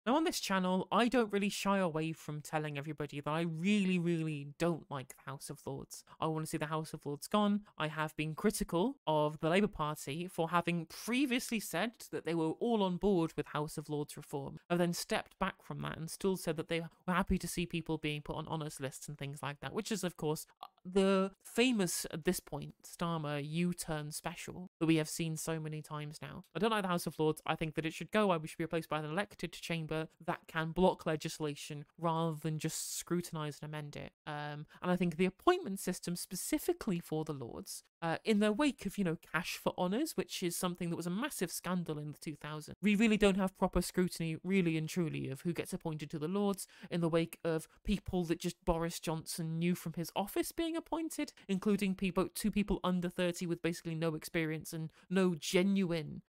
Now on this channel, I don't really shy away from telling everybody that I really, really don't like the House of Lords. I want to see the House of Lords gone. I have been critical of the Labour Party for having previously said that they were all on board with House of Lords reform, and then stepped back from that and still said that they were happy to see people being put on honours lists and things like that, which is, of course, the famous, at this point, Starmer U-turn special that we have seen so many times now. I don't like the House of Lords. I think that it should go. I should be replaced by an elected chamber that can block legislation rather than just scrutinise and amend it. And I think the appointment system specifically for the Lords, in their wake of, cash for honours, which is something that was a massive scandal in the 2000s, we really don't have proper scrutiny, really and truly, of who gets appointed to the Lords in the wake of people that just Boris Johnson knew from his office being appointed, including two people under 30 with basically no experience and no genuine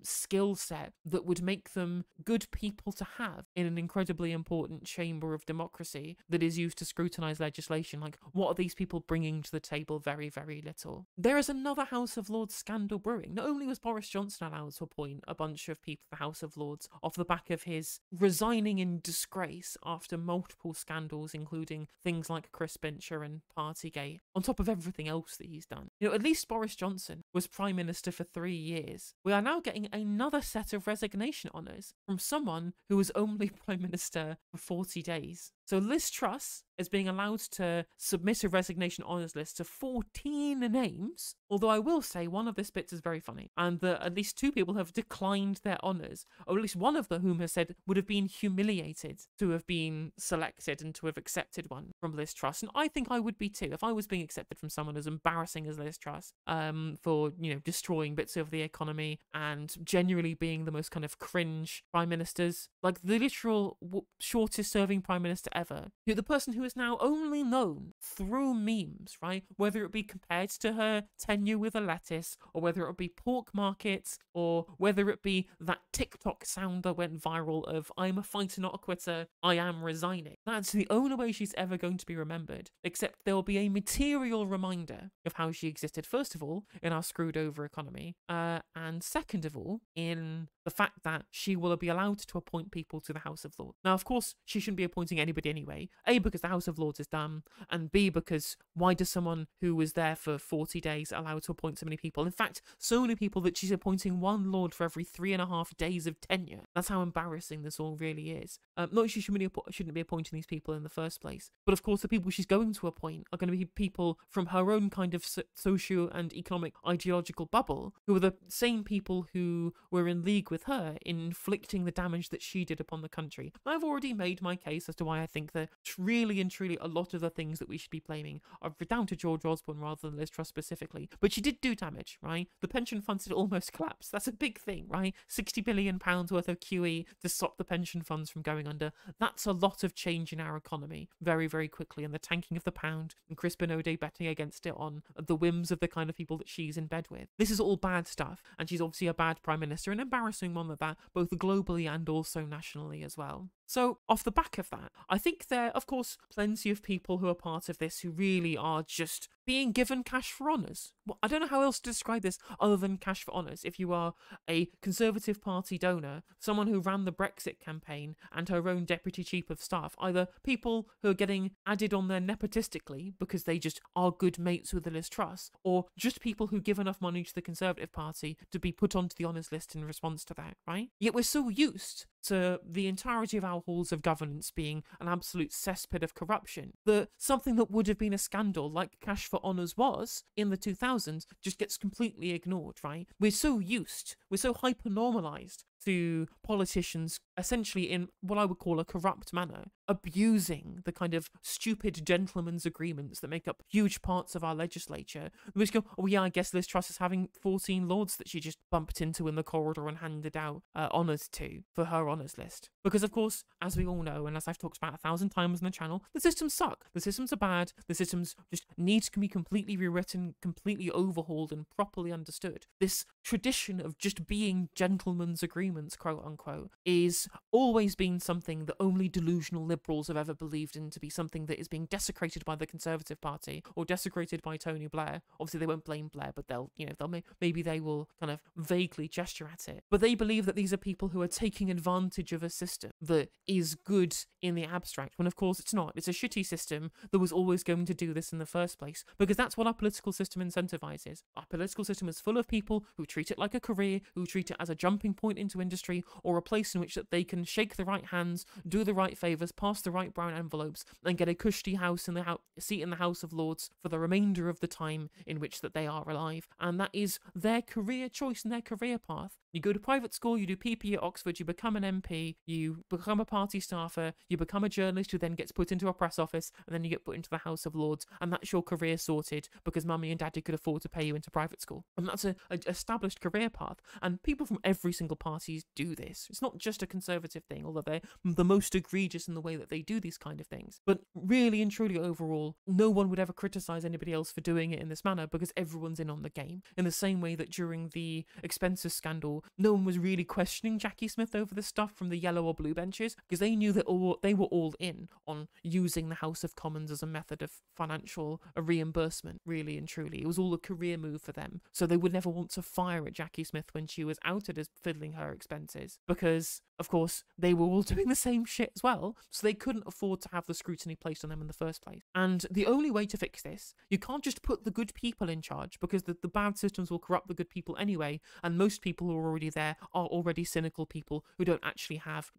skill set that would make them good people to have in an incredibly important chamber of democracy that is used to scrutinise legislation. Like, what are these people bringing to the table? Very, very little. There is another House of Lords scandal brewing. Not only was Boris Johnson allowed to appoint a bunch of people to the House of Lords off the back of his resigning in disgrace after multiple scandals, including things like Chris Pincher and Partygate, on top of everything else that he's done. At least Boris Johnson was Prime Minister for 3 years. We are now getting another set of resignation honours from someone who was only Prime Minister for 40 days. So Liz Truss is being allowed to submit a resignation honours list to 14 names, although I will say one of this bit is very funny, and that at least 2 people have declined their honours, or at least one of whom has said would have been humiliated to have been selected and to have accepted one from Liz Truss. And I think I would be too, if I was being accepted from someone as embarrassing as Liz Truss, for, destroying bits of the economy and genuinely being the most kind of cringe prime ministers, like the literal shortest serving prime minister ever. The person who is now only known through memes, right? Whether it be compared to her tenure with a lettuce, or whether it be pork markets, or whether it be that TikTok sound that went viral of "I'm a fighter, not a quitter, I am resigning." That's the only way she's ever going to be remembered, except there'll be a material reminder of how she existed, first of all, in our screwed over economy, and second of all, in the fact that she will be allowed to appoint people to the House of Lords. Now, of course, she shouldn't be appointing anybody anyway. A, because the House of Lords is dumb, and B, because why does someone who was there for 40 days allow to appoint so many people? In fact, so many people that she's appointing one Lord for every 3.5 days of tenure. That's how embarrassing this all really is. Not she shouldn't be appointing these people in the first place, but of course the people she's going to appoint are going to be people from her own kind of socio and economic ideological bubble, who are the same people who were in league with her in inflicting the damage that she did upon the country. I've already made my case as to why I think that really and truly a lot of the things that we should be blaming are down to George Osborne rather than Liz Truss specifically. But she did do damage, right? The pension funds did almost collapse. That's a big thing, right? £60 billion worth of QE to stop the pension funds from going under. That's a lot of change in our economy very, very quickly, and the tanking of the pound and Chris Bernode betting against it on the whims of the kind of people that she's in bed with. This is all bad stuff, and she's obviously a bad prime minister, an embarrassing one at that, both globally and also nationally as well. So, off the back of that, I think there are, of course, plenty of people who are part of this who really are just being given cash for honours. Well, I don't know how else to describe this other than cash for honours. If you are a Conservative Party donor, someone who ran the Brexit campaign and her own Deputy Chief of Staff, either people who are getting added on there nepotistically because they just are good mates with the Liz Truss, or just people who give enough money to the Conservative Party to be put onto the honours list in response to that, right? Yet we're so used to the entirety of our halls of governance being an absolute cesspit of corruption that something that would have been a scandal like cash for honours was in the 2000s just gets completely ignored, right? We're so hyper-normalised to politicians essentially in what I would call a corrupt manner, abusing the kind of stupid gentlemen's agreements that make up huge parts of our legislature. We just go, oh yeah, I guess Liz Truss is having 14 lords that she just bumped into in the corridor and handed out honours to for her honours list. Because of course, as we all know, and as I've talked about 1,000 times on the channel, the systems suck. The systems are bad. The systems just need to be completely rewritten, completely overhauled and properly understood. This tradition of just being gentlemen's agreements agreements, quote unquote, is always been something that only delusional liberals have ever believed in to be something that is being desecrated by the Conservative Party or desecrated by Tony Blair. Obviously, they won't blame Blair, but maybe they will kind of vaguely gesture at it. But they believe that these are people who are taking advantage of a system that is good in the abstract, when of course it's not. It's a shitty system that was always going to do this in the first place, because that's what our political system incentivizes. Our political system is full of people who treat it like a career, who treat it as a jumping point into industry, or a place in which that they can shake the right hands, do the right favours, pass the right brown envelopes, and get a cushy house in the seat in the House of Lords for the remainder of the time in which that they are alive. And that is their career choice and their career path. You go to private school, you do PP at Oxford, you become an MP, you become a party staffer, you become a journalist who then gets put into a press office, and then you get put into the House of Lords, and that's your career sorted because mummy and daddy could afford to pay you into private school. And that's an established career path. And people from every single party do this. It's not just a Conservative thing, although they're the most egregious in the way that they do these kind of things. But really and truly overall, no one would ever criticise anybody else for doing it in this manner because everyone's in on the game. In the same way that during the expenses scandal, no one was really questioning Jackie Smith over the stuff from the yellow or blue benches because they knew that they were all in on using the House of Commons as a method of financial reimbursement, really and truly. It was all a career move for them. So they would never want to fire at Jackie Smith when she was outed as fiddling her expenses because, of course, they were all doing the same shit as well, so they couldn't afford to have the scrutiny placed on them in the first place. And the only way to fix this, you can't just put the good people in charge because the bad systems will corrupt the good people anyway, and most people who are already there are already cynical people who don't actually have,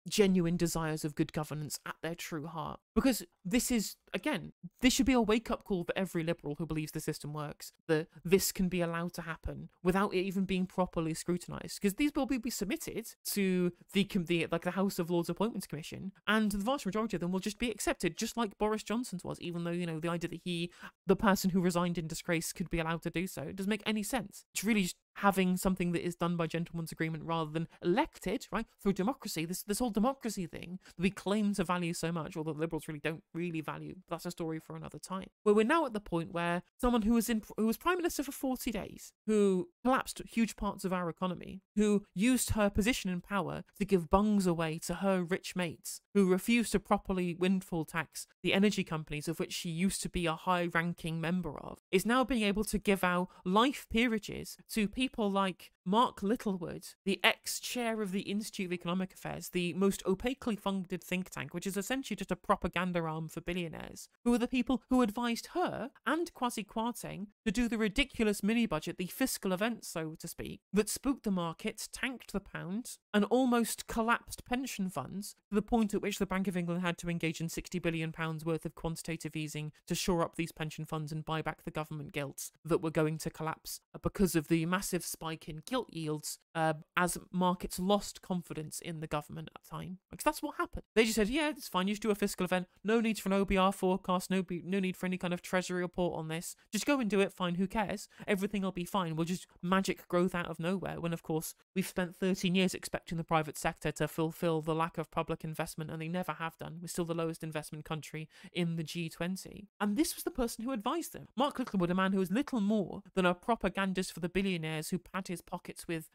genuine desires of good governance at their true heart. Because this is, again, this should be a wake-up call for every liberal who believes the system works, that this can be allowed to happen without it even being properly scrutinised. Because these will be submitted to the House of Lords Appointments Commission, and the vast majority of them will just be accepted, just like Boris Johnson's was, even though, the idea that the person who resigned in disgrace, could be allowed to do so, it doesn't make any sense. It's really just having something that is done by gentleman's agreement rather than elected, right, through democracy. This whole democracy thing that we claim to value so much, although the Liberals really don't really value. That's a story for another time. Where we're now at the point where someone who was Prime Minister for 40 days, who collapsed huge parts of our economy, who used her position in power to give bungs away to her rich mates, who refused to properly windfall tax the energy companies of which she used to be a high-ranking member of, is now being able to give out life peerages to people like Mark Littlewood, the ex-chair of the Institute of Economic Affairs, the most opaquely funded think tank, which is essentially just a propaganda arm for billionaires, who are the people who advised her and Kwasi Kwarteng to do the ridiculous mini-budget, the fiscal event, so to speak, that spooked the markets, tanked the pound, and almost collapsed pension funds to the point at which the Bank of England had to engage in £60 billion worth of quantitative easing to shore up these pension funds and buy back the government gilts that were going to collapse because of the massive spike in gilt yields as markets lost confidence in the government at the time. Because that's what happened. They just said, yeah, it's fine, you just do a fiscal event, no need for an OBR forecast, no need for any kind of treasury report on this, just go and do it, fine, who cares, everything will be fine, we'll just magic growth out of nowhere, when of course we've spent 13 years expecting the private sector to fulfill the lack of public investment, and they never have done. We're still the lowest investment country in the G20. And this was the person who advised them. Mark Littlewood, a man who was little more than a propagandist for the billionaires who pad his pockets with,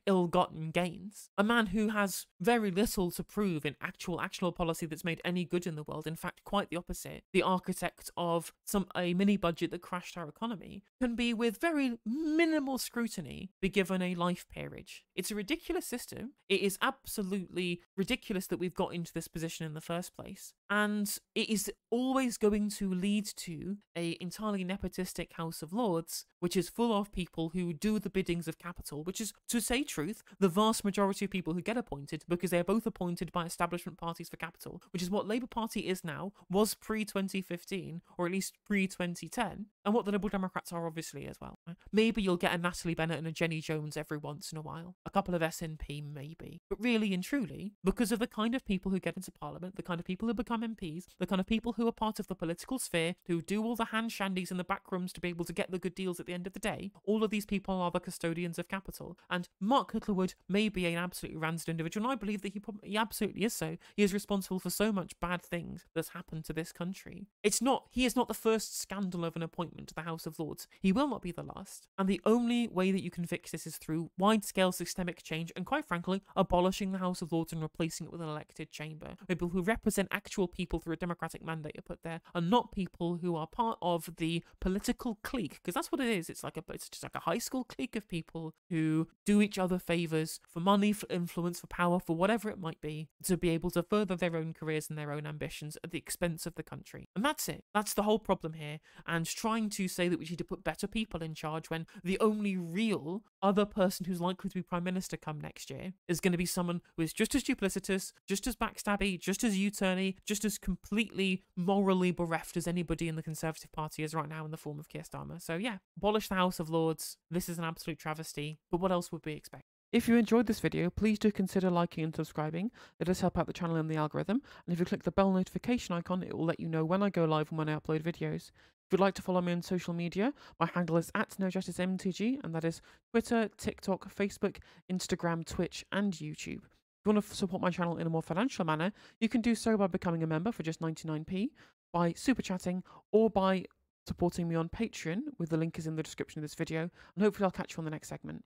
ill-gotten gains. A man who has very little to prove in actual policy that's made any good in the world. In fact, quite the opposite. The architect of a mini-budget that crashed our economy can be, with very minimal scrutiny, be given a life peerage. It's a ridiculous system. It is absolutely ridiculous that we've got into this position in the first place. And it is always going to lead to a entirely nepotistic House of Lords, which is full of people who do the biddings of capital, which is, to say truth, the vast majority of people who get appointed, because they are both appointed by establishment parties for capital, which is what Labour Party is now, was pre-2015, or at least pre-2010, and what the Liberal Democrats are obviously as well. Maybe you'll get a Natalie Bennett and a Jenny Jones every once in a while, a couple of SNP maybe, but really and truly, because of the kind of people who get into Parliament, the kind of people who become time MPs, the kind of people who are part of the political sphere, who do all the hand shandies in the back rooms to be able to get the good deals at the end of the day, all of these people are the custodians of capital. And Mark Littlewood may be an absolutely rancid individual, and I believe that he absolutely is so. He is responsible for so much bad things that's happened to this country. He is not the first scandal of an appointment to the House of Lords. He will not be the last. And the only way that you can fix this is through wide-scale systemic change and, quite frankly, abolishing the House of Lords and replacing it with an elected chamber. People who represent actual people through a democratic mandate are put there, and not people who are part of the political clique, because that's what it is. It's just like a high school clique of people who do each other favors for money, for influence, for power, for whatever it might be, to be able to further their own careers and their own ambitions at the expense of the country. And that's it. That's the whole problem here. And trying to say that we need to put better people in charge when the only real other person who's likely to be Prime Minister come next year is going to be someone who is just as duplicitous, just as backstabby, just as U-turny, just as completely morally bereft as anybody in the Conservative Party is right now in the form of Keir Starmer. So yeah, abolish the House of Lords. This is an absolute travesty, but what else would we expect? If you enjoyed this video, please do consider liking and subscribing. It does help out the channel and the algorithm. And if you click the bell notification icon, it will let you know when I go live and when I upload videos. If you'd like to follow me on social media, my handle is @NoJusticeMTG, and that is Twitter, TikTok, Facebook, Instagram, Twitch, and YouTube. If you want to support my channel in a more financial manner, you can do so by becoming a member for just 99p, by super chatting, or by supporting me on Patreon, with the link is in the description of this video, and hopefully I'll catch you on the next segment.